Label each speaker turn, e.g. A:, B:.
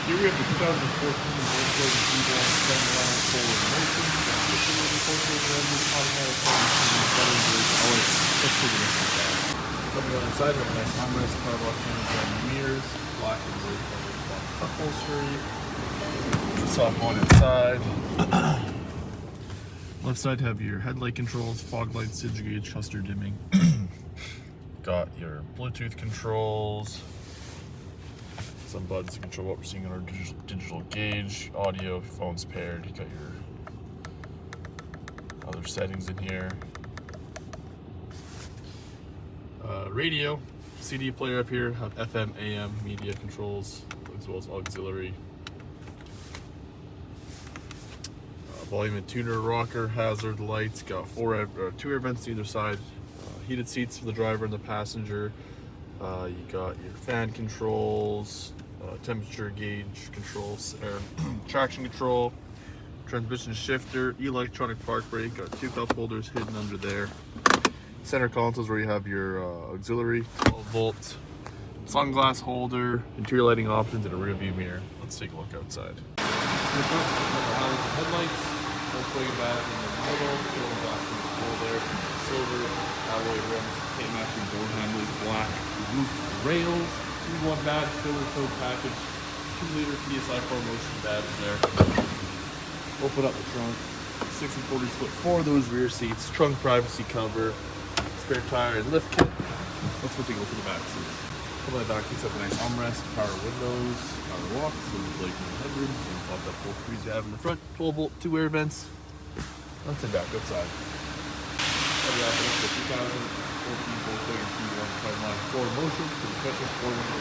A: Here we have the 2014 Volkswagen Tiguan Trendline 4Motion. Automatic coming on the side, we have a nice armrest, power box, and mirrors, black and blue upholstery. Top one inside. Left side have your headlight controls, fog lights, digital gauge, cluster dimming. Got your Bluetooth controls. Some buttons to control what we're seeing on our digital gauge, audio, if your phone's paired. You got your other settings in here. Radio, CD player up here, have FM, AM, media controls, as well as auxiliary. Volume and tuner, rocker, hazard lights, got two air vents to either side, heated seats for the driver and the passenger. You got your fan controls, temperature gauge controls, traction control, transmission shifter, electronic park brake, got two cup holders hidden under there. Center consoles where you have your auxiliary, 12 volt, sunglass holder, interior lighting options, and a rear view mirror. Let's take a look outside. Headlights, Volkswagen badge in the middle, silver black in the middle there, silver alloy rims, paint matching door handles, black roof rails, 2-1 badge, filler code package, 2-liter PSI 4Motion badge there. Open up the trunk, 60/40 split, 4 of those rear seats, trunk privacy cover, spare tire and lift kit. Let's go take a look at the back seats. Couple of the back seats have a nice armrest, power windows, power locks, little Blake headrooms, and pop that full freeze you have in the front, 12 volt, 2 air vents. Let's head back outside. The 2014 Volkswagen Tiguan Trendline 4Motion to the special 4-window